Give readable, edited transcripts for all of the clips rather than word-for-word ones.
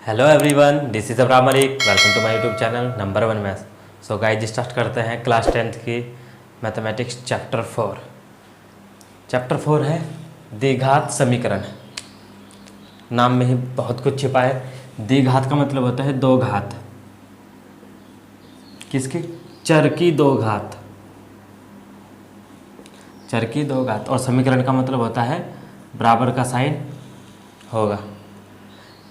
Hello everyone, this is Abram Malik. Welcome to my YouTube channel number 1 maths. So guys, start करते हैं class 10th की mathematics chapter 4। Chapter 4 है द्विघात समीकरण। नाम में ही बहुत कुछ छिपा है। द्विघात का मतलब होता है दो घात। किसकी? चर की दो घात। चर की दो घात। और समीकरण का मतलब होता है बराबर का साइन होगा।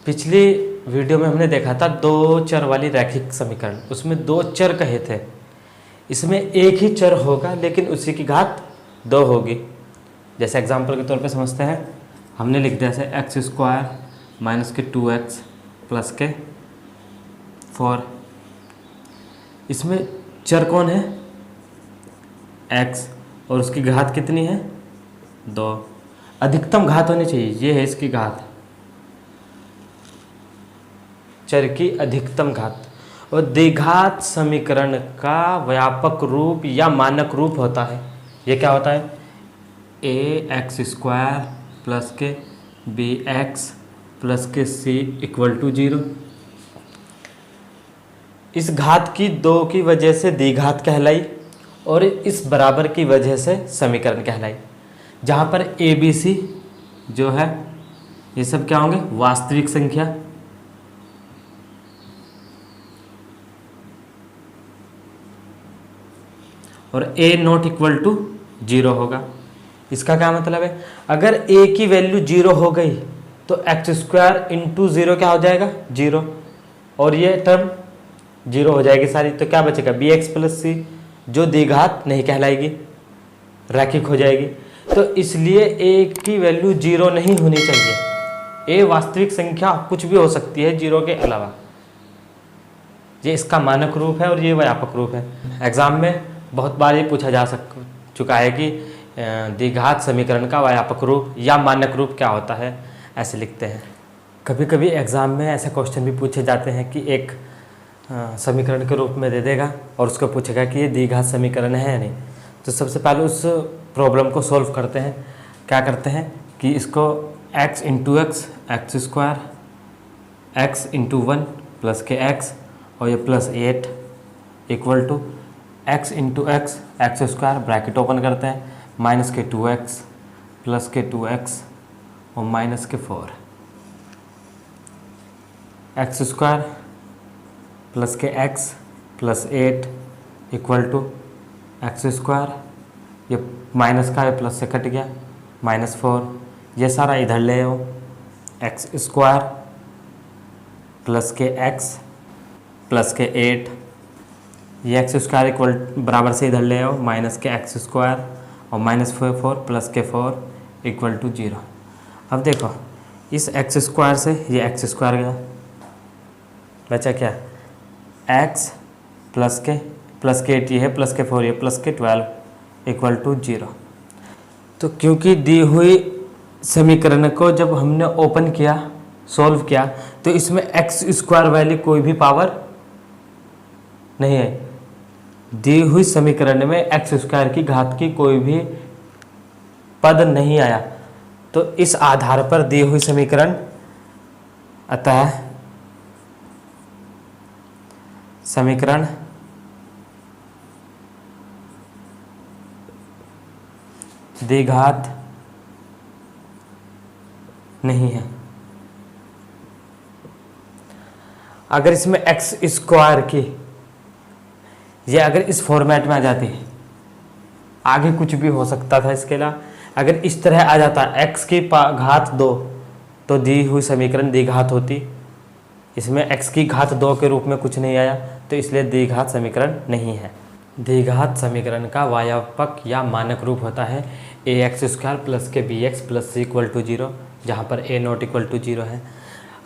पिछली वीडियो में हमने देखा था दो चर वाली रैखिक समीकरण। उसमें दो चर कहे थे। इसमें एक ही चर होगा लेकिन उसी की घात दो होगी। जैसे एग्जांपल के तौर पे समझते हैं। हमने लिख दिया जैसे एक्स स्क्वायर माइनस के 2x प्लस के 4। इसमें चर कौन है? x। और उसकी घात कितनी है? 2। अधिकतम घात होनी चाहिए। ये है इसकी घात, चर की अधिकतम घात। और द्विघात समीकरण का व्यापक रूप या मानक रूप होता है। ये क्या होता है? ए एक्स स्क्वायर प्लस के बी एक्स प्लस के सी इक्वल टू 0। इस घात की दो की वजह से द्विघात कहलाई और इस बराबर की वजह से समीकरण कहलाई। जहाँ पर ए बी सी जो है ये सब क्या होंगे? वास्तविक संख्या। और a नॉट इक्वल टू 0 होगा। इसका क्या मतलब है? अगर a की वैल्यू 0 हो गई तो एक्स स्क्वायर इंटू 0 क्या हो जाएगा? 0। और ये टर्म 0 हो जाएगी सारी। तो क्या बचेगा? बी एक्स प्लस सी, जो द्विघात नहीं कहलाएगी, रैखिक हो जाएगी। तो इसलिए a की वैल्यू 0 नहीं होनी चाहिए। a वास्तविक संख्या कुछ भी हो सकती है 0 के अलावा। ये इसका मानक रूप है और ये व्यापक रूप है। एग्जाम में बहुत बार ये पूछा जा चुका है कि द्विघात समीकरण का व्यापक रूप या मानक रूप क्या होता है। ऐसे लिखते हैं। कभी कभी एग्ज़ाम में ऐसे क्वेश्चन भी पूछे जाते हैं कि एक समीकरण के रूप में दे देगा और उसको पूछेगा कि ये द्विघात समीकरण है या नहीं। तो सबसे पहले उस प्रॉब्लम को सॉल्व करते हैं। क्या करते हैं कि इसको x into x x square x into 1 plus के x और ये plus 8 equal to x into x x square bracket open करते हैं माइनस के 2x प्लस के 2x और माइनस के 4। एक्स स्क्वायर प्लस के x plus 8 equal to x square, ये माइनस का है प्लस से कट गया, माइनस 4। ये सारा इधर ले आओ। एक्स स्क्वायर प्लस के x प्लस के 8, ये एक्स स्क्वायर इक्वल बराबर से इधर ले आओ माइनस के एक्स स्क्वायर और माइनस 4 प्लस के 4 इक्वल टू 0। अब देखो इस एक्स स्क्वायर से ये एक्स स्क्वायर गया, बचा क्या? एक्स प्लस के 8 ये है प्लस के 4 ये प्लस के 12 इक्वल टू 0। तो क्योंकि दी हुई समीकरण को जब हमने ओपन किया, सॉल्व किया, तो इसमें एक्स स्क्वायर वाली कोई भी पावर नहीं है। दी हुई समीकरण में एक्स स्क्वायर की घात की कोई भी पद नहीं आया। तो इस आधार पर दी हुई समीकरण, अतः समीकरण द्विघात नहीं है। अगर इसमें एक्स स्क्वायर की ये अगर इस फॉर्मेट में आ जाती है, आगे कुछ भी हो सकता था इसके अलावा। अगर इस तरह आ जाता x की घात 2 तो दी हुई समीकरण द्विघात होती। इसमें x की घात 2 के रूप में कुछ नहीं आया तो इसलिए द्विघात समीकरण नहीं है। द्विघात समीकरण का व्यापक या मानक रूप होता है ए एक्स स्क्वायर प्लस के b x plus c equal to 0, जहाँ पर a नॉट इक्वल टू 0 है।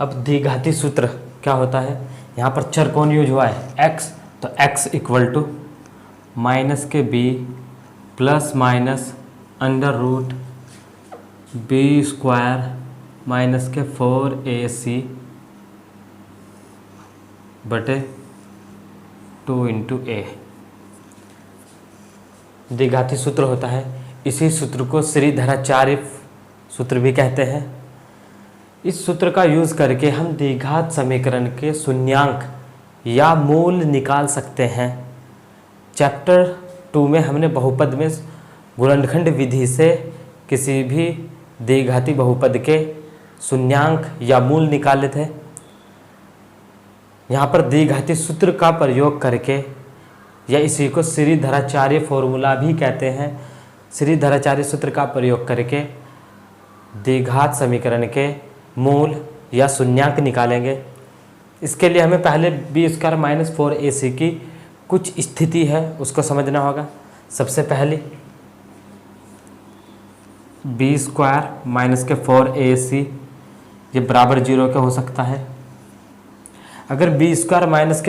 अब द्विघाती सूत्र क्या होता है? यहाँ पर चर कौन यूज हुआ है? x। तो x इक्वल टू माइनस के b plus minus under root b square minus के 4ac बटे 2 इंटू a द्विघाती सूत्र होता है। इसी सूत्र को श्रीधराचार्य सूत्र भी कहते हैं। इस सूत्र का यूज करके हम द्विघात समीकरण के शून्यांक या मूल निकाल सकते हैं। चैप्टर 2 में हमने बहुपद में गुणनखंड विधि से किसी भी द्विघाती बहुपद के शून्यांक या मूल निकाले थे। यहाँ पर द्विघाती सूत्र का प्रयोग करके, या इसी को श्रीधराचार्य फॉर्मूला भी कहते हैं, श्रीधराचार्य सूत्र का प्रयोग करके द्विघात समीकरण के मूल या शून्यांक निकालेंगे। इसके लिए हमें पहले b² - 4ac की कुछ स्थिति है उसको समझना होगा। सबसे पहले b² - 4ac ये बराबर 0 के हो सकता है। अगर b² -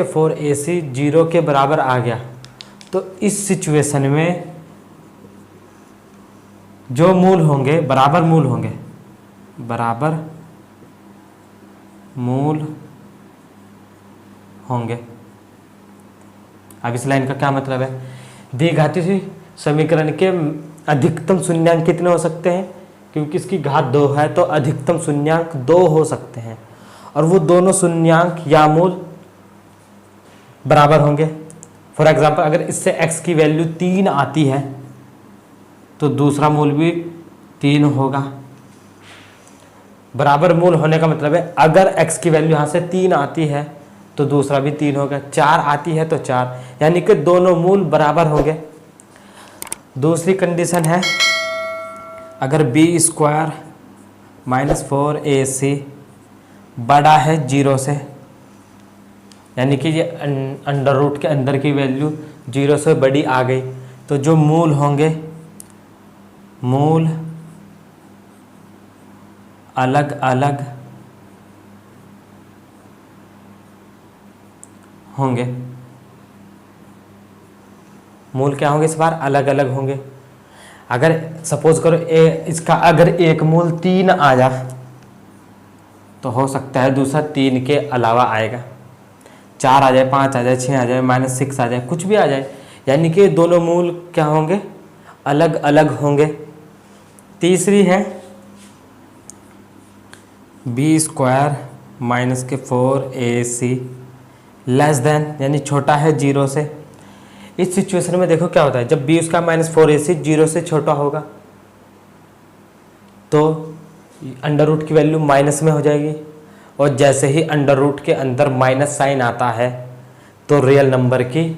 4ac 0 के बराबर आ गया तो इस सिचुएशन में जो मूल होंगे बराबर मूल होंगे, बराबर मूल होंगे। अब इस लाइन का क्या मतलब है? द्विघाती समीकरण के अधिकतम शून्यांक कितने हो सकते हैं? क्योंकि इसकी घात 2 है तो अधिकतम शून्यांक 2 हो सकते हैं, और वो दोनों शून्यांक या मूल बराबर होंगे। फॉर एग्जाम्पल, अगर इससे x की वैल्यू 3 आती है तो दूसरा मूल भी 3 होगा। बराबर मूल होने का मतलब है अगर x की वैल्यू यहाँ से 3 आती है तो दूसरा भी 3 होगा, 4 आती है तो 4, यानी कि दोनों मूल बराबर होंगे। दूसरी कंडीशन है, अगर b² - 4ac बड़ा है 0 से, यानी कि ये अंडर रूट के अंदर की वैल्यू 0 से बड़ी आ गई, तो जो मूल होंगे, मूल अलग अलग होंगे। मूल क्या होंगे? इस बार अलग अलग होंगे। अगर सपोज करो इसका अगर एक मूल 3 आ जा तो हो सकता है दूसरा 3 के अलावा आएगा, 4 आ जाए, 5 आ जाए, 6 आ जाए, -6 आ जाए, कुछ भी आ जाए, यानी कि दोनों मूल क्या होंगे? अलग अलग होंगे। तीसरी है b² - 4ac लेस देन, यानी छोटा है 0 से। इस सिचुएशन में देखो क्या होता है, जब b² - 4ac 0 से छोटा होगा तो अंडर रूट की वैल्यू माइनस में हो जाएगी, और जैसे ही अंडर रूट के अंदर माइनस साइन आता है तो रियल नंबर की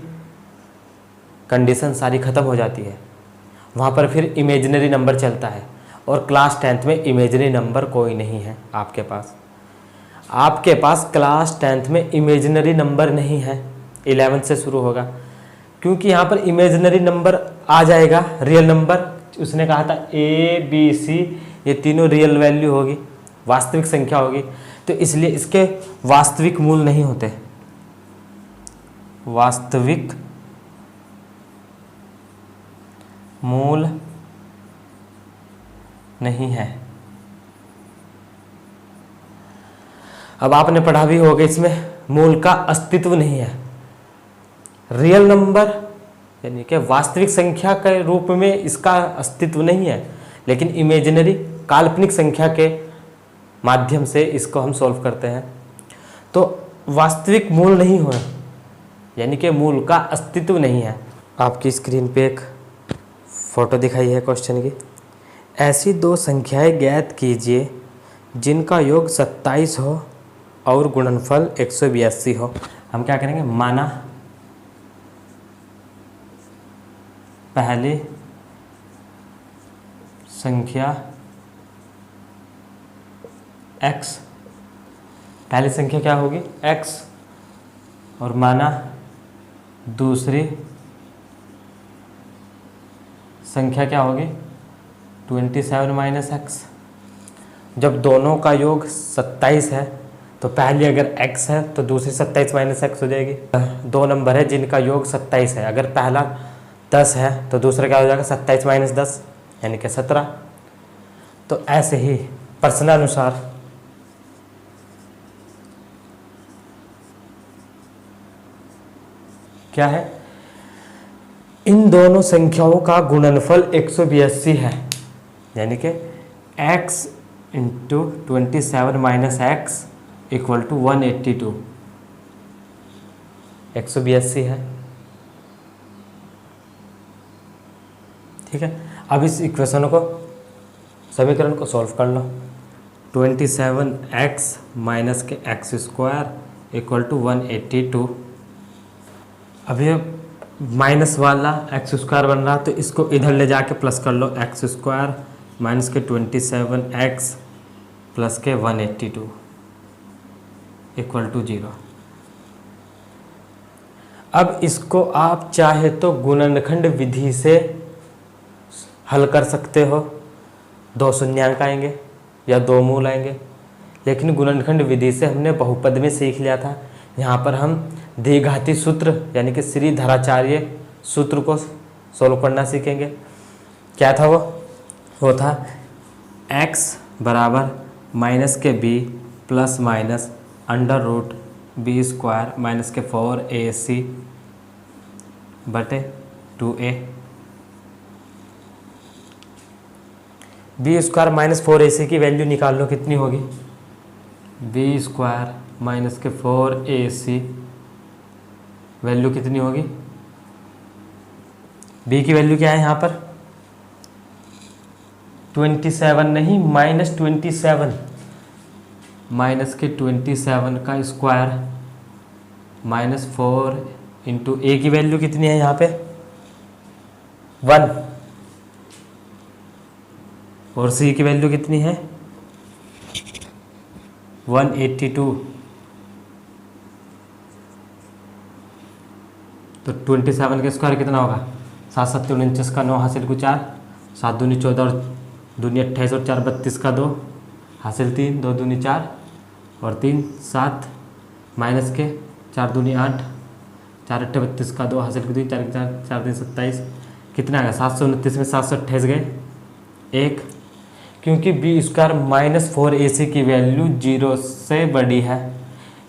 कंडीशन सारी ख़त्म हो जाती है। वहाँ पर फिर इमेजिनरी नंबर चलता है, और क्लास 10th में इमेजिनरी नंबर कोई नहीं है आपके पास। आपके पास क्लास 10th में इमेजिनरी नंबर नहीं है, 11th से शुरू होगा, क्योंकि यहाँ पर इमेजिनरी नंबर आ जाएगा, रियल नंबर उसने कहा था a b c ये तीनों रियल वैल्यू होगी, वास्तविक संख्या होगी, तो इसलिए इसके वास्तविक मूल नहीं होते, वास्तविक मूल नहीं है। अब आपने पढ़ा भी होगा, इसमें मूल का अस्तित्व नहीं है। रियल नंबर यानी कि वास्तविक संख्या के रूप में इसका अस्तित्व नहीं है, लेकिन इमेजिनरी काल्पनिक संख्या के माध्यम से इसको हम सॉल्व करते हैं। तो वास्तविक मूल नहीं हुआ, यानी कि मूल का अस्तित्व नहीं है। आपकी स्क्रीन पे एक फोटो दिखाई है क्वेश्चन की। ऐसी दो संख्याएं ज्ञात कीजिए जिनका योग 27 हो और गुणनफल 182 हो। हम क्या करेंगे, माना पहली संख्या x, पहली संख्या क्या होगी x, और माना दूसरी संख्या क्या होगी 27 - x। जब दोनों का योग 27 है तो पहली अगर x है तो दूसरी 27 - x हो जाएगी। दो नंबर है जिनका योग 27 है, अगर पहला 10 है तो दूसरा क्या हो जाएगा 27 - 10 यानी कि 17। तो ऐसे ही प्रश्नानुसार क्या है, इन दोनों संख्याओं का गुणनफल 182 है, यानी कि x into 27 minus x equal to 182, 182 है। ठीक है, अब इस इक्वेशन को, समीकरण को सॉल्व कर लो। 27x माइनस के एक्स स्क्वायर इक्वल टू 182। अभी माइनस वाला एक्स स्क्वायर बन रहा, तो इसको इधर ले जाके प्लस कर लो। एक्स स्क्वायर माइनस के 27x प्लस के 182 इक्वल टू 0। अब इसको आप चाहे तो गुणनखंड विधि से हल कर सकते हो, 2 शून्यांक आएंगे या 2 मूल आएंगे, लेकिन गुणनखंड विधि से हमने बहुपद में सीख लिया था। यहाँ पर हम द्विघाती सूत्र यानी कि श्रीधराचार्य सूत्र को सोल्व करना सीखेंगे। क्या था वो था x बराबर माइनस के b plus minus under root b square minus के 4ac बटे 2a। B square minus 4ac की वैल्यू निकाल लो, कितनी होगी? बी स्क्वायर माइनस के 4ac वैल्यू कितनी होगी? बी की वैल्यू क्या है यहाँ पर? 27 नहीं, -27 माइनस के 27 का स्क्वायर माइनस 4 इंटू ए की वैल्यू कितनी है यहाँ पे? 1, और सी की वैल्यू कितनी है? 182। तो 27 का स्क्वायर कितना होगा? 7 7 49 का 9 हासिल को 4, 7 दूनी 14 और दूनी 28 और 4 32 का 2 हासिल 3, 2 दूनी 4 और 3 7 माइनस के 4 दूनी 8, 4 8 32 का 2 हासिल को 3, 4 4 3 27, कितना आएगा? 729 में 728 गए 1, क्योंकि बी स्क्वायर माइनस 4ac की वैल्यू 0 से बड़ी है।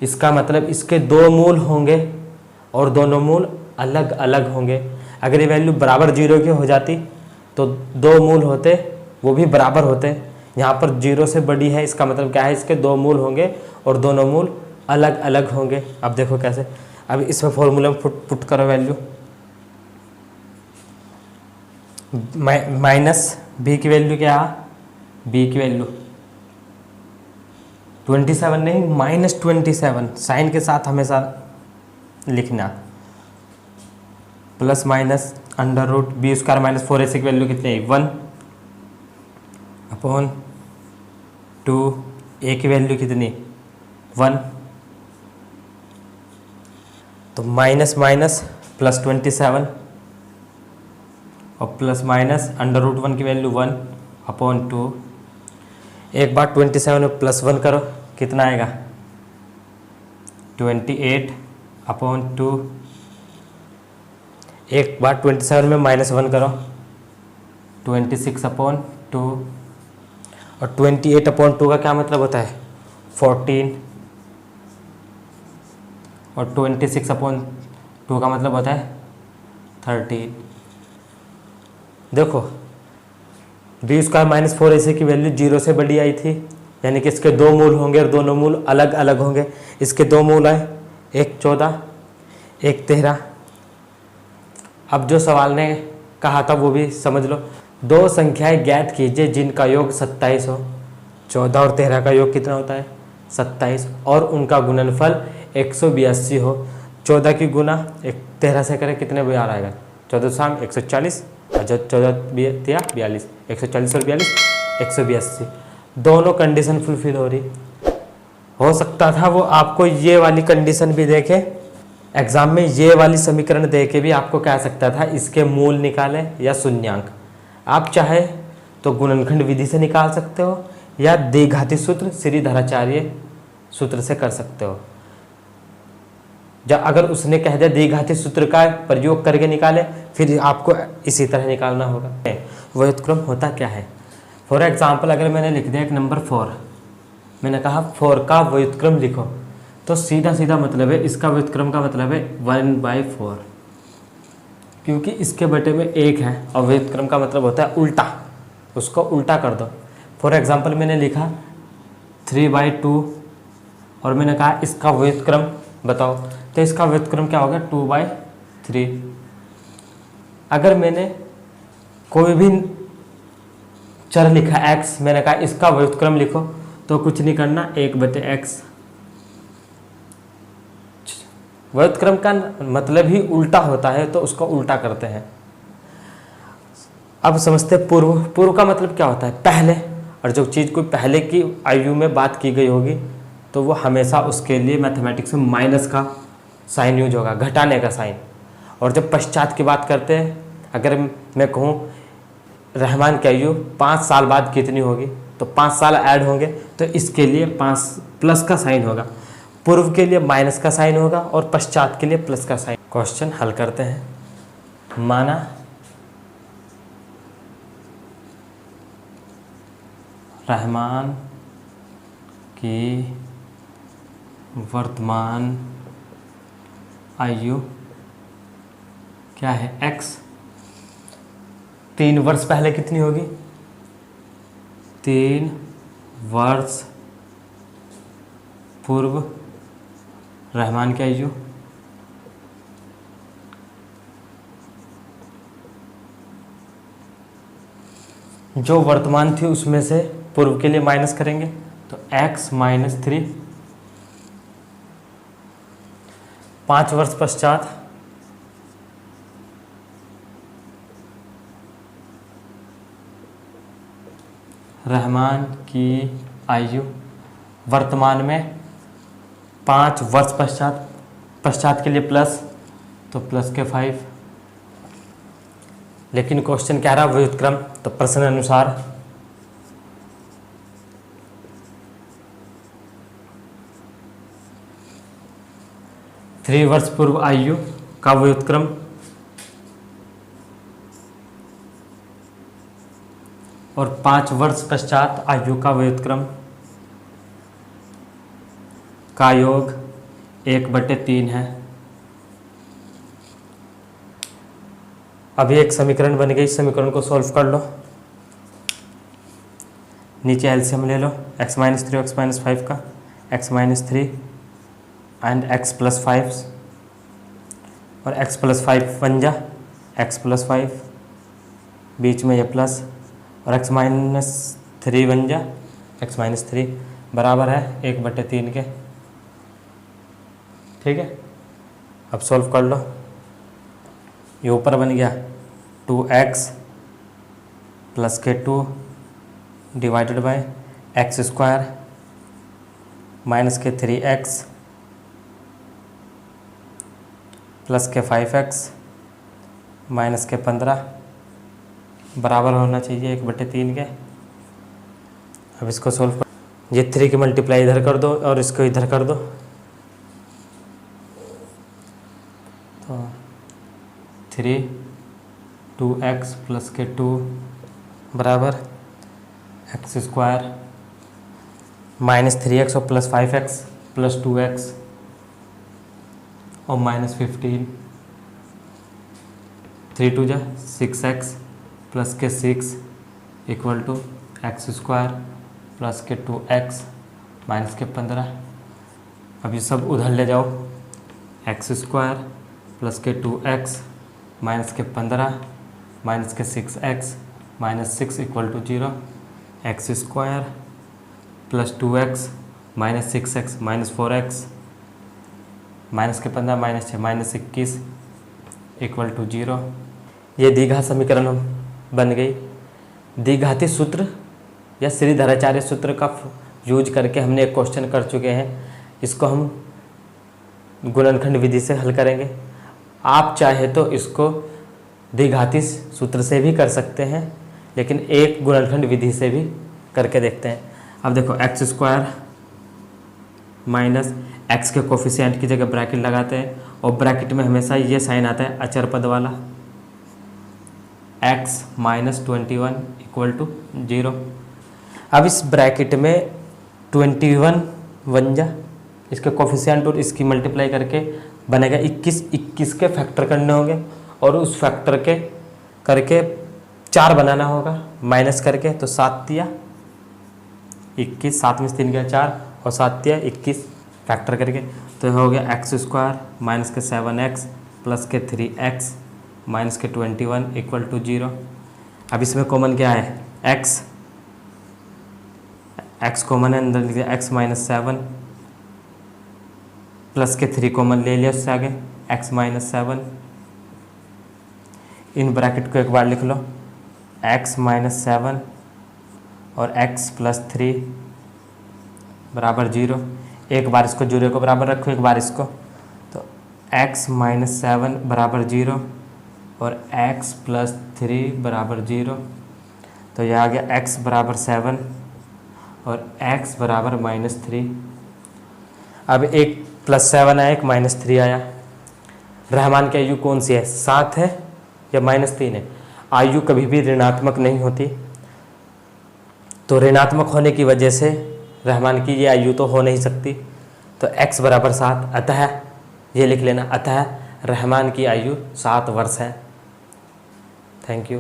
इसका मतलब इसके 2 मूल होंगे और दोनों मूल अलग अलग होंगे। अगर ये वैल्यू बराबर 0 की हो जाती तो 2 मूल होते, वो भी बराबर होते। यहाँ पर 0 से बड़ी है, इसका मतलब क्या है? इसके 2 मूल होंगे और दोनों मूल अलग अलग होंगे। अब देखो कैसे, अब इसमें फॉर्मूले में पुट करो वैल्यू। माइनस बी की वैल्यू क्या है? बी की वैल्यू 27 नहीं, -27 साइन के साथ हमेशा लिखना, plus minus under root b square minus 4ac की वैल्यू कितनी है? 1 अपॉन 2, ए की वैल्यू कितनी? 1, तो माइनस माइनस प्लस 27 और प्लस माइनस अंडर रूट 1 की वैल्यू 1 अपॉन 2। एक बार 27 में प्लस 1 करो, कितना आएगा? 28 अपॉन 2। एक बार 27 में माइनस 1 करो, 26 अपॉन 2। और 28 अपॉन 2 का क्या मतलब होता है? 14। और 26 अपॉन 2 का मतलब होता है 13। देखो बी स्क्वायर माइनस 4ac की वैल्यू 0 से बड़ी आई थी, यानी कि इसके 2 मूल होंगे और दोनों मूल अलग अलग होंगे। इसके 2 मूल आए, एक 14 एक 13। अब जो सवाल ने कहा था वो भी समझ लो। 2 संख्याएं ज्ञात कीजिए जिनका योग 27 हो। 14 और 13 का योग कितना होता है? 27, और उनका गुणनफल 182 हो। 14 की गुना 13 से करें, कितने बार आएगा? 14 शाम 140, और जो 14 दिया 42, 140 और 42 182। दोनों कंडीशन फुलफिल हो रही। हो सकता था वो आपको ये वाली कंडीशन भी देखे एग्जाम में, ये वाली समीकरण दे के भी आपको कह सकता था इसके मूल निकाले या शून्यांक। आप चाहे तो गुणनखंड विधि से निकाल सकते हो या द्विघाती सूत्र श्रीधराचार्य सूत्र से कर सकते हो। जब अगर उसने कह दिया द्विघाती सूत्र का प्रयोग करके निकाले, फिर आपको इसी तरह निकालना होगा। व्युत्क्रम होता क्या है? फॉर एग्जाम्पल अगर मैंने लिख दिया एक नंबर 4, मैंने कहा 4 का व्युत्क्रम लिखो, तो सीधा सीधा मतलब है इसका व्युत्क्रम का मतलब है 1/4, क्योंकि इसके बटे में 1 है और व्युत्क्रम का मतलब होता है उल्टा। उसको उल्टा कर दो। फॉर एग्जांपल मैंने लिखा 3/2 और मैंने कहा इसका व्युत्क्रम बताओ, तो इसका व्युत्क्रम क्या होगा 2/3। अगर मैंने कोई भी चर लिखा x, मैंने कहा इसका व्युत्क्रम लिखो, तो कुछ नहीं करना 1/x। व्युत्क्रम का मतलब ही उल्टा होता है, तो उसको उल्टा करते हैं। अब समझते पूर्व। पूर्व का मतलब क्या होता है पहले, और जो चीज़ कोई पहले की आयु में बात की गई होगी तो वो हमेशा उसके लिए मैथमेटिक्स में माइनस का साइन यूज होगा, घटाने का साइन। और जब पश्चात की बात करते हैं, अगर मैं कहूँ रहमान की आयु 5 साल बाद कितनी होगी, तो 5 साल ऐड होंगे, तो इसके लिए 5 प्लस का साइन होगा, पूर्व के लिए माइनस का साइन होगा और पश्चात के लिए प्लस का साइन। क्वेश्चन हल करते हैं। माना रहमान की वर्तमान आयु क्या है x, 3 वर्ष पहले कितनी होगी, 3 वर्ष पूर्व रहमान की आयु जो वर्तमान थी उसमें से पूर्व के लिए माइनस करेंगे, तो x - 3। 5 वर्ष पश्चात रहमान की आयु वर्तमान में 5 वर्ष पश्चात के लिए प्लस, तो प्लस के 5। लेकिन क्वेश्चन कह रहा व्युत्क्रम, तो प्रश्न अनुसार थ्री वर्ष पूर्व आयु का व्युत्क्रम और 5 वर्ष पश्चात आयु का व्युत्क्रम का योग 1/3 है। अभी एक समीकरण बन गई, समीकरण को सॉल्व कर लो। नीचे एलसीएम ले लो, x - 3 और x - 5 का, x - 3 एंड x + 5 और x + 5 बन जा x + 5, बीच में ये प्लस, और x - 3 बन जा x - 3 बराबर है 1/3 के। ठीक है, अब सॉल्व कर लो। ये ऊपर बन गया 2x + के 2 डिवाइडेड बाय x² - के 3x + के 5x - के 15 बराबर होना चाहिए 1/3 के। अब इसको सॉल्व कर, ये 3 की मल्टीप्लाई इधर कर दो और इसको इधर कर दो, तो 3 2x + के 2 बराबर x² - 3x और + 5x + 2x और -15, 3 2 जा 6x + के 6 = x² + के 2x - के 15। अब ये सब उधर ले जाओ, x² + के 2x - के 15 - के 6x - 6 = 0, x² + 2x - 6x - 4x - के 15 - 6 - 21 = 0। ये द्विघात समीकरण बन गई। द्विघाती सूत्र या श्रीधराचार्य सूत्र का यूज करके हमने एक क्वेश्चन कर चुके हैं, इसको हम गुणनखंड विधि से हल करेंगे। आप चाहे तो इसको द्विघाती सूत्र से भी कर सकते हैं, लेकिन एक गुणनखंड विधि से भी करके देखते हैं। अब देखो x² - x के कोफिशिएंट की जगह ब्रैकेट लगाते हैं, और ब्रैकेट में हमेशा ये साइन आता है अचर पद वाला, x - 21 = 0। अब इस ब्रैकेट में 21 बन जा, इसके कोफिशिएंट और इसकी मल्टीप्लाई करके बनेगा 21। 21 के फैक्टर करने होंगे और उस फैक्टर के करके 4 बनाना होगा, माइनस करके, तो 7 दिया 21, 7 में से 3 गया 4 और 7 दिया 21 फैक्टर करके, तो हो गया एक्स स्क्वायर माइनस के 7x प्लस के 3x माइनस के 21 इक्वल टू 0। अब इसमें कॉमन क्या है, x कॉमन है, अंदर लिख दिया x माइनस 7 प्लस के 3 कॉमन ले लिया उससे आगे x माइनस 7, इन ब्रैकेट को एक बार लिख लो, x माइनस 7 और x प्लस 3 बराबर 0। एक बार इसको 0 को बराबर रखो, एक बार इसको, तो x माइनस 7 बराबर 0 और x प्लस 3 बराबर 0। तो यह आ गया x बराबर 7 और x बराबर -3। अब एक +7 आया, एक -3 आया। रहमान की आयु कौन सी है, 7 है या -3 है? आयु कभी भी ऋणात्मक नहीं होती, तो ऋणात्मक होने की वजह से रहमान की ये आयु तो हो नहीं सकती, तो x बराबर 7, अतः ये लिख लेना, अतः रहमान की आयु 7 वर्ष है। Thank you.